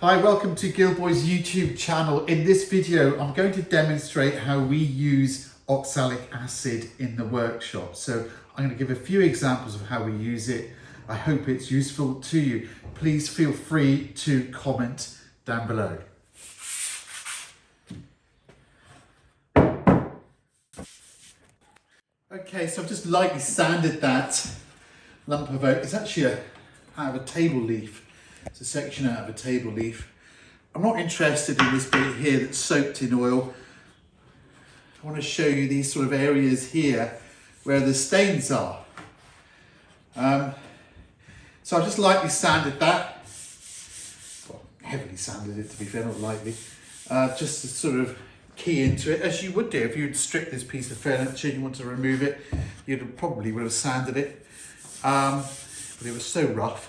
Hi, welcome to Gilboys YouTube channel. In this video, I'm going to demonstrate how we use oxalic acid in the workshop. So I'm going to give a few examples of how we use it. I hope it's useful to you. Please feel free to comment down below. Okay, so I've just lightly sanded that lump of oak. It's actually out of a table leaf. It's a section out of a table leaf. I'm not interested in this bit here that's soaked in oil. I want to show you these sort of areas here where the stains are. So I've just lightly sanded that. Well, heavily sanded it, to be fair, not lightly. Just to sort of key into it, as you would do if you'd strip this piece of furniture and you want to remove it. You'd probably would have sanded it, but it was so rough.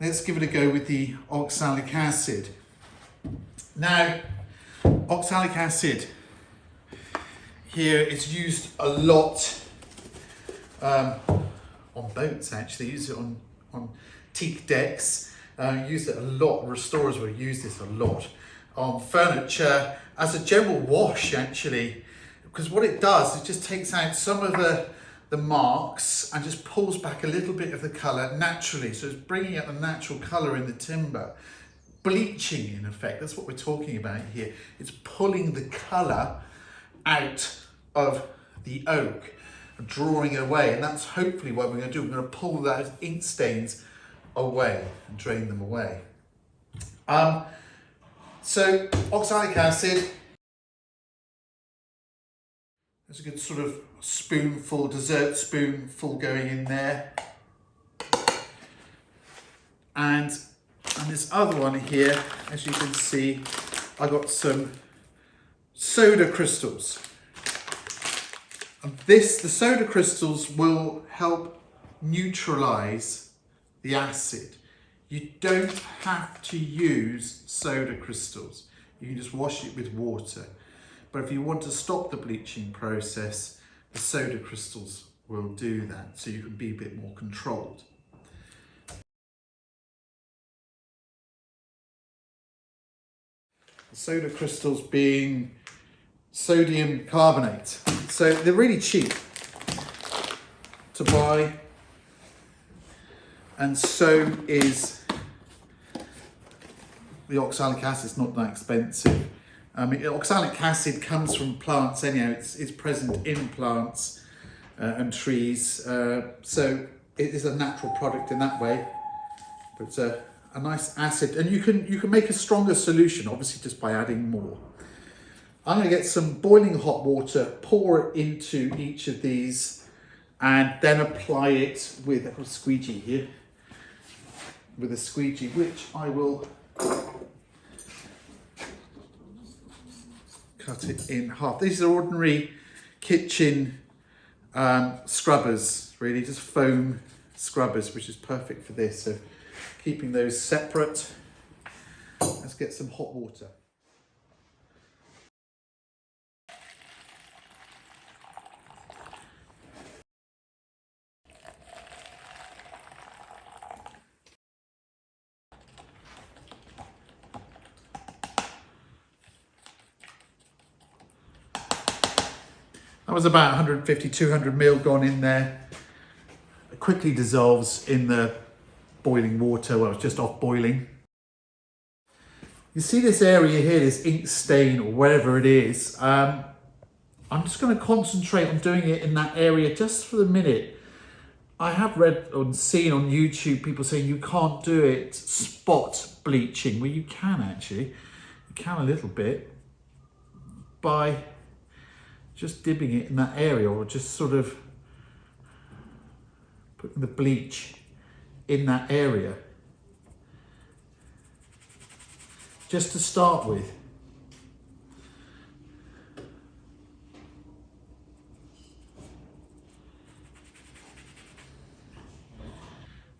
Let's give it a go with the oxalic acid. Now, oxalic acid here is used a lot on boats, actually. Use it on teak decks. Use it a lot. Restorers will use this a lot on furniture as a general wash, actually, because what it does, it just takes out some of the marks and just pulls back a little bit of the colour naturally. So it's bringing out the natural colour in the timber. Bleaching, in effect, that's what we're talking about here. It's pulling the colour out of the oak and drawing it away. And that's hopefully what we're going to do. We're going to pull those ink stains away and drain them away. So oxalic acid, there's a good sort of spoonful, dessert spoonful going in there. And this other one here, as you can see, I got some soda crystals. And the soda crystals will help neutralize the acid. You don't have to use soda crystals. You can just wash it with water. But if you want to stop the bleaching process, the soda crystals will do that, so you can be a bit more controlled. The soda crystals being sodium carbonate. So they're really cheap to buy, and so is the oxalic acid. It's not that expensive. Oxalic acid comes from plants anyhow. It's present in plants and trees, so it is a natural product in that way. But it's a nice acid, and you can make a stronger solution, obviously, just by adding more. I'm going to get some boiling hot water, pour it into each of these, and then apply it with a squeegee here, with a squeegee, which I will cut it in half. These are ordinary kitchen scrubbers, really, just foam scrubbers, which is perfect for this. So keeping those separate, let's get some hot water. That was about 150, 200 ml gone in there. It quickly dissolves in the boiling water. Well, it's just off boiling. You see this area here, this ink stain or whatever it is. I'm just going to concentrate on doing it in that area just for the minute. I have read or seen on YouTube people saying you can't do it spot bleaching. Well, you can actually. You can a little bit by just dipping it in that area, or just sort of putting the bleach in that area, just to start with.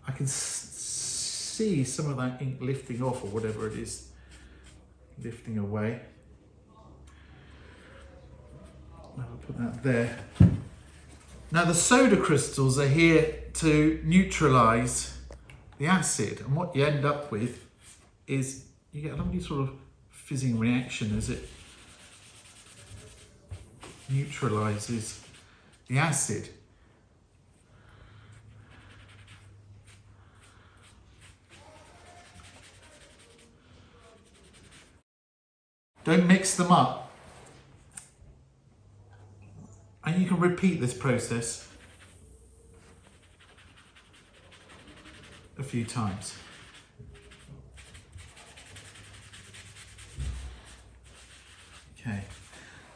I can see some of that ink lifting off, or whatever it is, lifting away. I'll put that there. Now the soda crystals are here to neutralize the acid, and what you end up with is you get a lovely sort of fizzing reaction as it neutralizes the acid. Don't mix them up. And you can repeat this process a few times. Okay,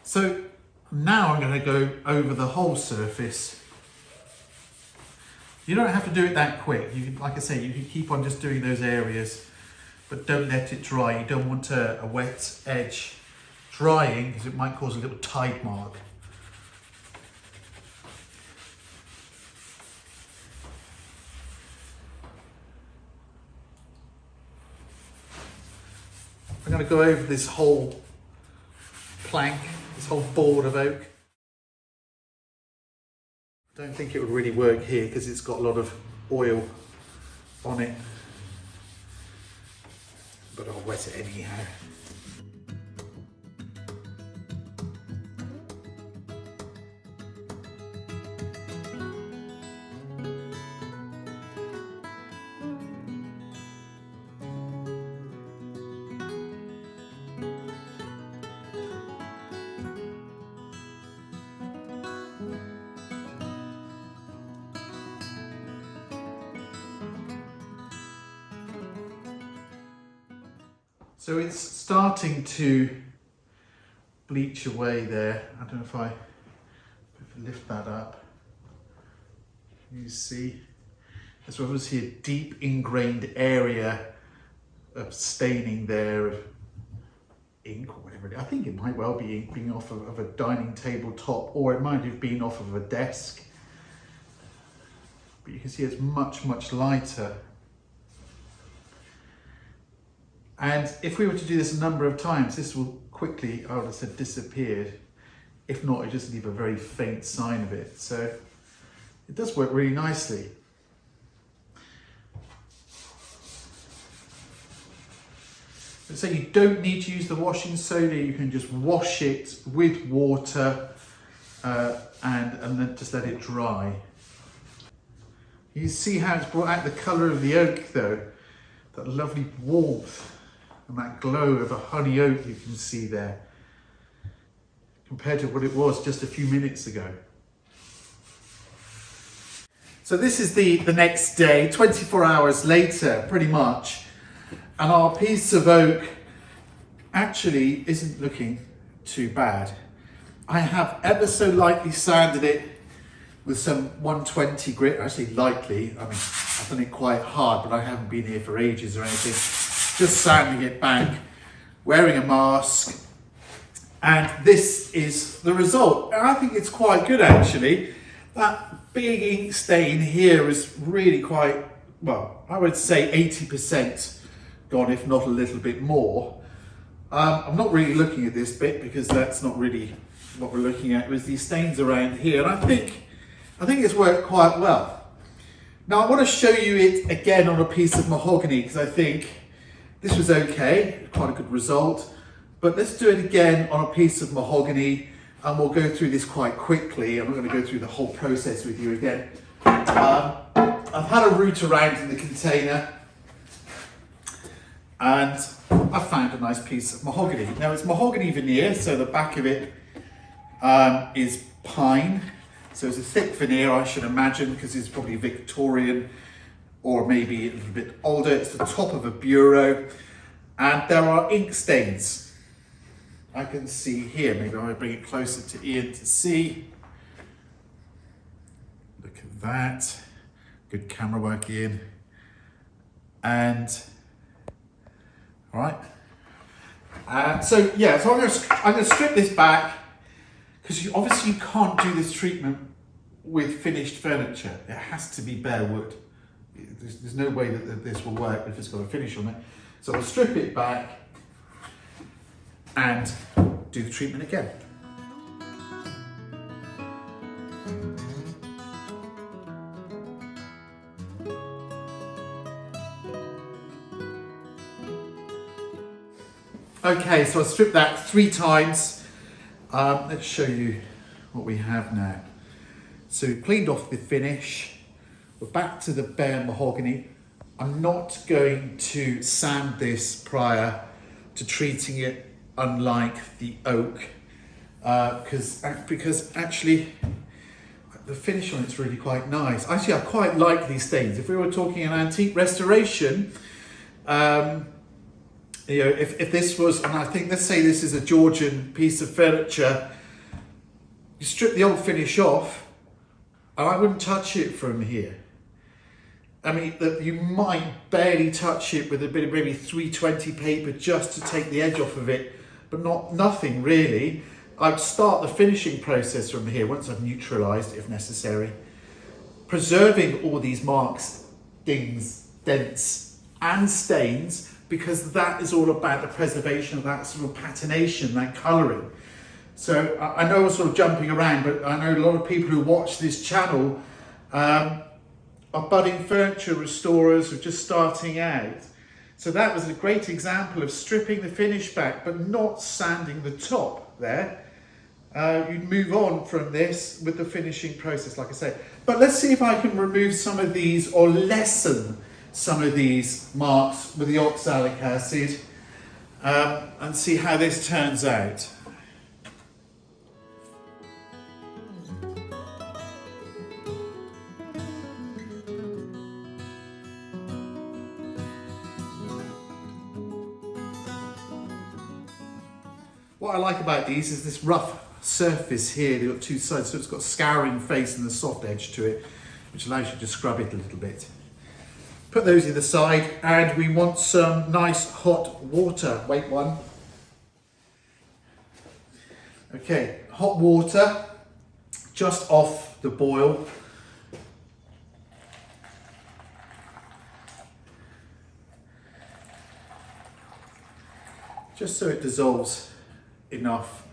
so now I'm going to go over the whole surface. You don't have to do it that quick. You can, like I say, you can keep on just doing those areas, but don't let it dry. You don't want a wet edge drying because it might cause a little tide mark. I'm going to go over this whole plank, this whole board of oak. Don't think it would really work here because it's got a lot of oil on it, but I'll wet it anyhow. So it's starting to bleach away there. I don't know if I lift that up. You see, there's obviously a deep ingrained area of staining there, of ink or whatever it is. I think it might well be ink being off of a dining table top, or it might have been off of a desk. But you can see it's much, much lighter. And if we were to do this a number of times, this will quickly, I would have said, disappeared. If not, it just leave a very faint sign of it. So it does work really nicely. So you don't need to use the washing soda. You can just wash it with water and then just let it dry. You see how it's brought out the colour of the oak though, that lovely warmth. And that glow of a honey oak you can see there, compared to what it was just a few minutes ago. So this is the next day, 24 hours later, pretty much. And our piece of oak actually isn't looking too bad. I have ever so lightly sanded it with some 120 grit, actually lightly. I mean, I've done it quite hard, but I haven't been here for ages or anything. Just sanding it back, wearing a mask, and this is the result. And I think it's quite good actually. That big ink stain here is really quite, well, I would say 80% gone, if not a little bit more. I'm not really looking at this bit because that's not really what we're looking at. It was these stains around here, and I think it's worked quite well. Now I want to show you it again on a piece of mahogany because I think this was okay, quite a good result, but let's do it again on a piece of mahogany and we'll go through this quite quickly. I'm not going to go through the whole process with you again. I've had a root around in the container and I found a nice piece of mahogany. Now it's mahogany veneer, so the back of it is pine. So it's a thick veneer, I should imagine, because it's probably Victorian or maybe a little bit older. It's the top of a bureau and there are ink stains. I can see here, maybe I'll bring it closer to Ian to see. Look at that. Good camera work, Ian. And, all right. So yeah, so I'm gonna strip this back because obviously you can't do this treatment with finished furniture. It has to be bare wood. There's no way that this will work if it's got a finish on it. So I'll strip it back and do the treatment again. Okay, so I stripped that 3 times. Let's show you what we have now. So we've cleaned off the finish. We're back to the bare mahogany. I'm not going to sand this prior to treating it, unlike the oak, because actually the finish on it's really quite nice. Actually, I quite like these stains. If we were talking an antique restoration, you know, if this was, and I think, let's say this is a Georgian piece of furniture, you strip the old finish off, and I wouldn't touch it from here. I mean, you might barely touch it with a bit of maybe 320 paper just to take the edge off of it, but nothing really. I'd start the finishing process from here once I've neutralised, if necessary, preserving all these marks, dings, dents, and stains, because that is all about the preservation of that sort of patination, that colouring. So I know I'm sort of jumping around, but I know a lot of people who watch this channel are budding furniture restorers who are just starting out. So that was a great example of stripping the finish back, but not sanding the top there. You'd move on from this with the finishing process, like I say. But let's see if I can remove some of these, or lessen some of these marks with the oxalic acid, and see how this turns out. What I like about these is this rough surface here. They've got 2 sides, so it's got a scouring face and a soft edge to it, which allows you to scrub it a little bit. Put those either side, and we want some nice hot water. Wait one. Okay, hot water, just off the boil. Just so it dissolves enough.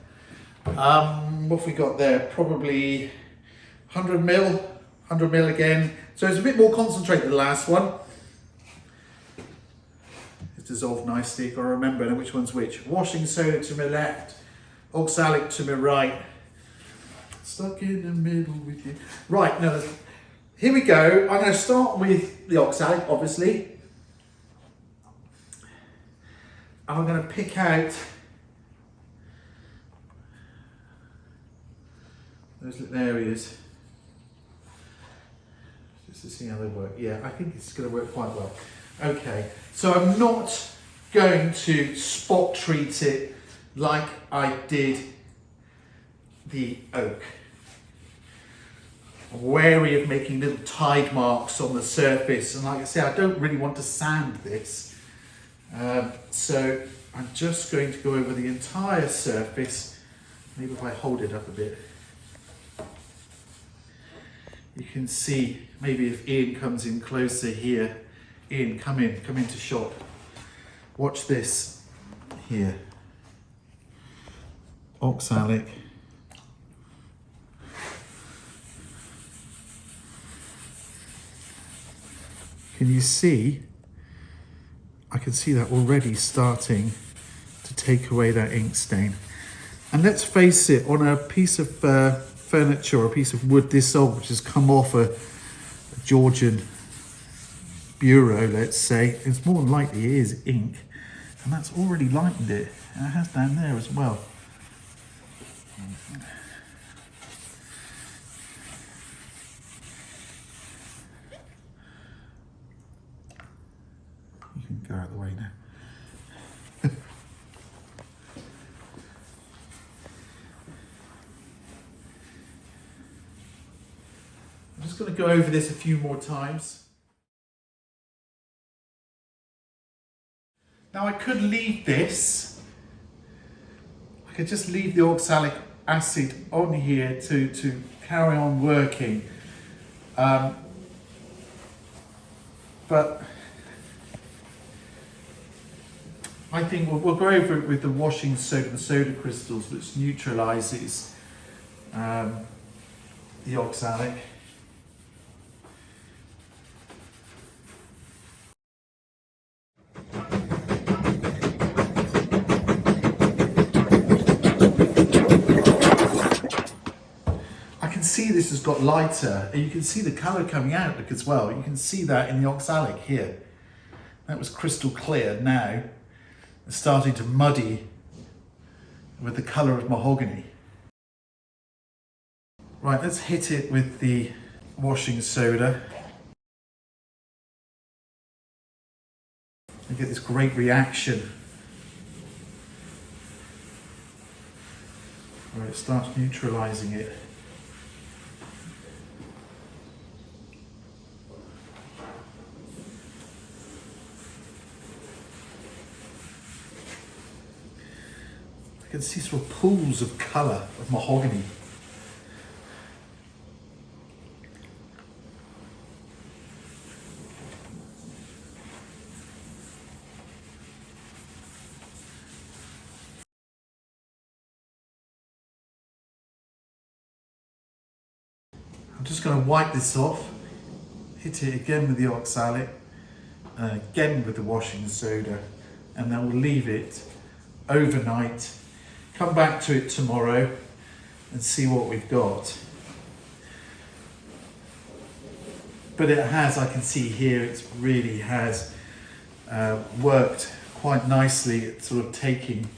What have we got there? Probably 100 ml again. So it's a bit more concentrated than the last one. It's dissolved nicely. Got to remember which one's which. Washing soda to my left, oxalic to my right. Stuck in the middle with you. Right, now here we go. I'm going to start with the oxalic, obviously. And I'm going to pick out those little areas just to see how they work. Yeah, I think it's going to work quite well. Okay, so I'm not going to spot treat it like I did the oak. I'm wary of making little tide marks on the surface, and like I say, I don't really want to sand this. So I'm just going to go over the entire surface. Maybe if I hold it up a bit, you can see, maybe if Ian comes in closer here. Ian, come into shot. Watch this here. Oxalic. Can you see? I can see that already starting to take away that ink stain. And let's face it, on a piece of furniture or a piece of wood this old, which has come off a Georgian bureau, let's say, it's more than likely it is ink, and that's already lightened it, and it has down there as well. You can go out of the way now. I'm just going to go over this a few more times. Now I could leave this, I could just leave the oxalic acid on here to carry on working, but I think we'll go over it with the washing soda, the soda crystals, which neutralises the oxalic. this has got lighter, and you can see the colour coming out as well. You can see that in the oxalic here. That was crystal clear. Now it's starting to muddy with the colour of mahogany. Right, let's hit it with the washing soda. You get this great reaction where it starts neutralising it. I can see sort of pools of colour of mahogany. I'm just going to wipe this off, hit it again with the oxalic, again with the washing soda, and then we'll leave it overnight. Come back to it tomorrow and see what we've got. But it has, I can see here, it really has worked quite nicely at sort of taking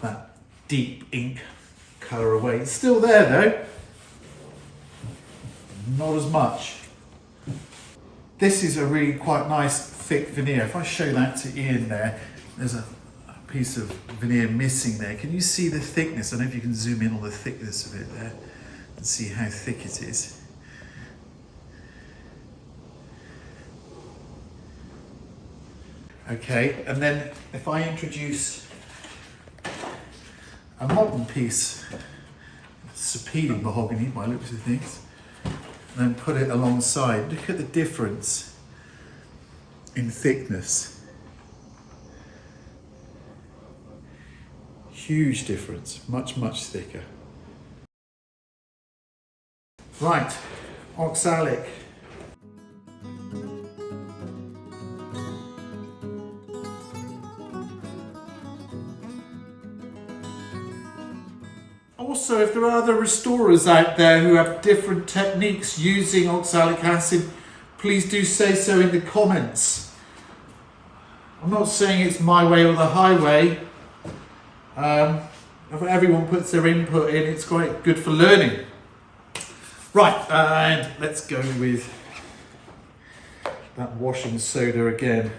that deep ink colour away. It's still there though, not as much. This is a really quite nice thick veneer. If I show that to Ian there, there's a piece of veneer missing there. Can you see the thickness? I don't know if you can zoom in on the thickness of it there and see how thick it is. Okay, and then if I introduce a modern piece, Sapedi mahogany by looks of things, and then put it alongside, look at the difference in thickness. Huge difference, much, much thicker. Right, oxalic. Also, if there are other restorers out there who have different techniques using oxalic acid, please do say so in the comments. I'm not saying it's my way or the highway. If everyone puts their input in, it's quite good for learning. Right, and let's go with that washing soda again.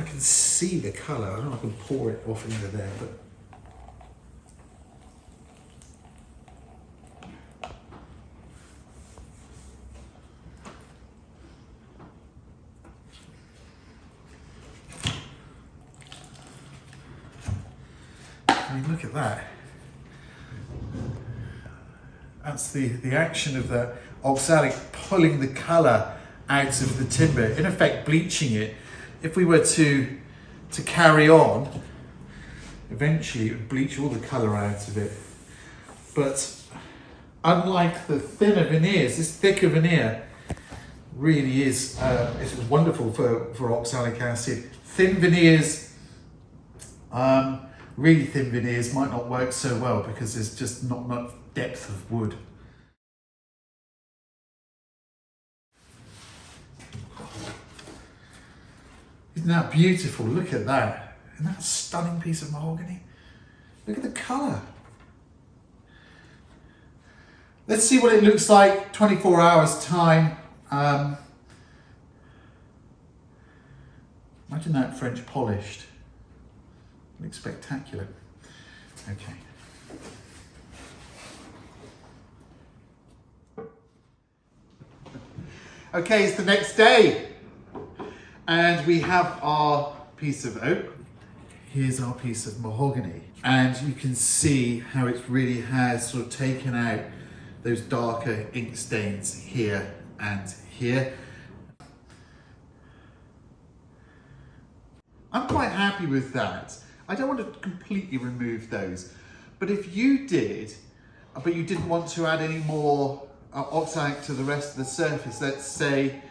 I can see the colour. I don't know if I can pour it off into there, but I mean, look at that. That's the action of the oxalic pulling the colour out of the timber, in effect bleaching it. If we were to carry on, eventually it would bleach all the colour out of it. But unlike the thinner veneers, this thicker veneer really is it's wonderful for oxalic acid. Thin veneers, really thin veneers might not work so well because there's just not much depth of wood. Isn't that beautiful? Look at that. Isn't that a stunning piece of mahogany? Look at the colour. Let's see what it looks like 24 hours time. Imagine that French polished. Looks spectacular. Okay. Okay, it's the next day. And we have our piece of oak. Here's our piece of mahogany. And you can see how it really has sort of taken out those darker ink stains here and here. I'm quite happy with that. I don't want to completely remove those, but if you did, but you didn't want to add any more oxalic to the rest of the surface, let's say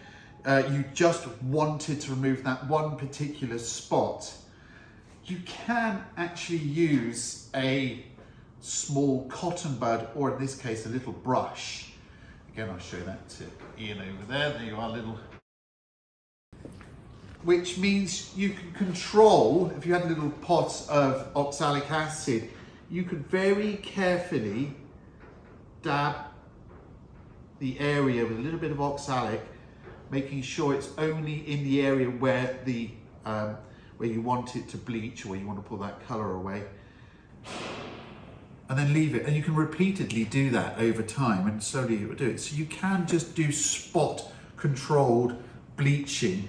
you just wanted to remove that one particular spot, you can actually use a small cotton bud, or in this case a little brush. Again, I'll show that to Ian over there. There you are, little. Which means you can control, if you had a little pot of oxalic acid, you could very carefully dab the area with a little bit of oxalic, making sure it's only in the area where the where you want it to bleach, or where you want to pull that colour away, and then leave it. And you can repeatedly do that over time, and slowly it will do it. So you can just do spot controlled bleaching,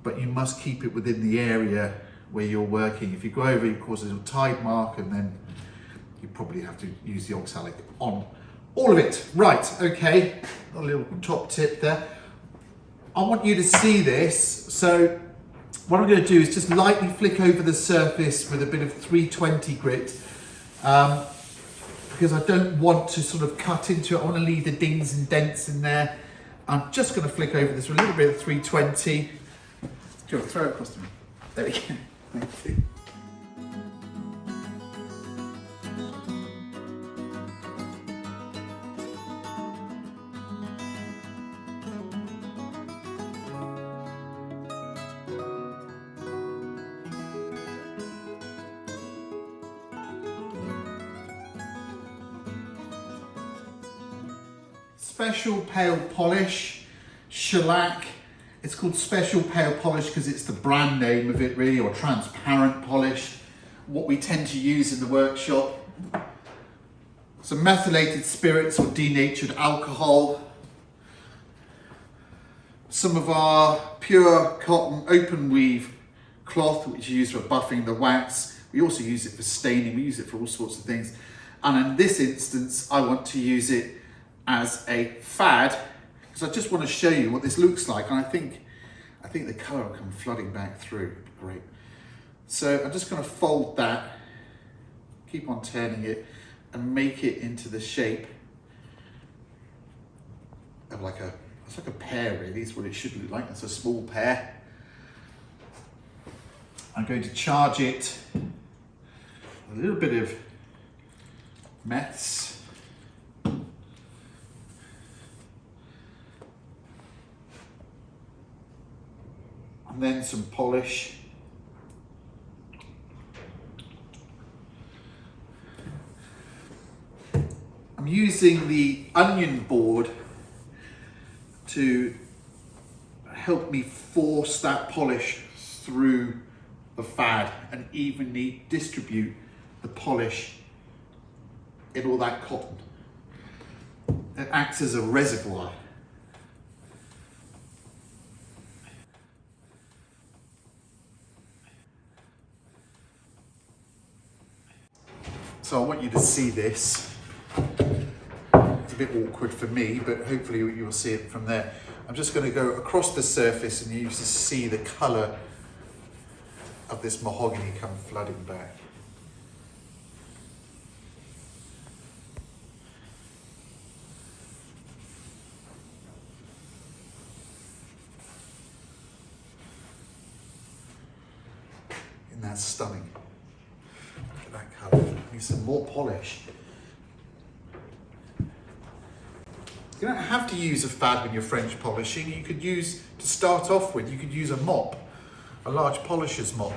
but you must keep it within the area where you're working. If you go over, it causes a little tide mark, and then you probably have to use the oxalic on all of it. Right, okay, a little top tip there. I want you to see this, so what I'm going to do is just lightly flick over the surface with a bit of 320 grit, because I don't want to sort of cut into it. I want to leave the dings and dents in there. I'm just going to flick over this with a little bit of 320. Do you want to throw it across to me? There we go. Thank you. Special pale polish, shellac. It's called special pale polish because it's the brand name of it really, or transparent polish. What we tend to use in the workshop. Some methylated spirits or denatured alcohol. Some of our pure cotton open weave cloth, which is used for buffing the wax. We also use it for staining, we use it for all sorts of things. And in this instance, I want to use it as a fad, because I just want to show you what this looks like, and I think the colour will come flooding back through. Great. So I'm just going to fold that, keep on turning it, and make it into the shape of it's like a pear really, is what it should look like. It's a small pear. I'm going to charge it a little bit of meths. And then some polish. I'm using the onion board to help me force that polish through the fad and evenly distribute the polish in all that cotton. It acts as a reservoir. So I want you to see this. It's a bit awkward for me, but hopefully you will see it from there. I'm just going to go across the surface and you just see the colour of this mahogany come flooding back. Isn't that stunning? Look at that colour. Need some more polish. You don't have to use a fad when you're French polishing. You could use, to start off with, you could use a mop, a large polisher's mop.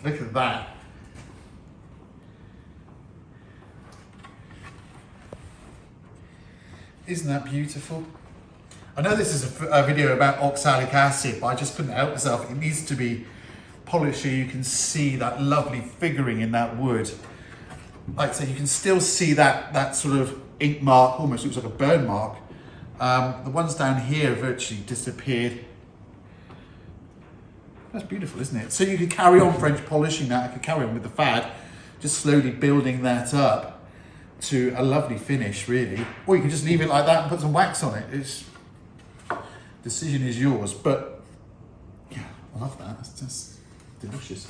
Look at that. Isn't that beautiful? I know this is a video about oxalic acid, but I just couldn't help myself. It needs to be polished so you can see that lovely figuring in that wood. Like I say, you can still see that sort of ink mark, almost looks like a burn mark. The ones down here virtually disappeared. That's beautiful, isn't it? So you could carry on French polishing that. I could carry on with the fad, just slowly building that up to a lovely finish, really. Or you can just leave it like that and put some wax on it. It's, decision is yours, but yeah, I love that. That's just delicious.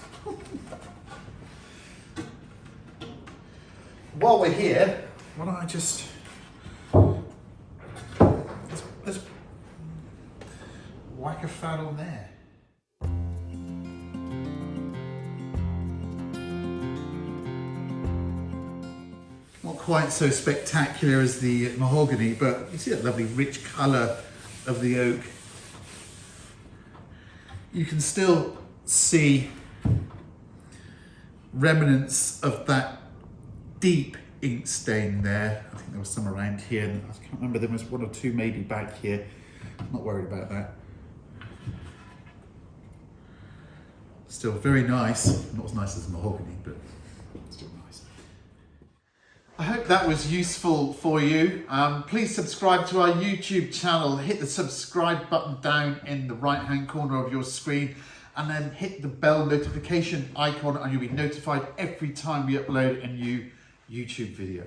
While we're here, why don't I just let's whack a fad on there. Not quite so spectacular as the mahogany, but you see that lovely rich colour of the oak. You can still see remnants of that deep ink stain there. I think there was some around here, and I can't remember, there was one or two maybe back here. I'm not worried about that. Still very nice. Not as nice as mahogany, but still nice. I hope that was useful for you. Please subscribe to our YouTube channel. Hit the subscribe button down in the right hand corner of your screen, and then hit the bell notification icon, and you'll be notified every time we upload a new YouTube video.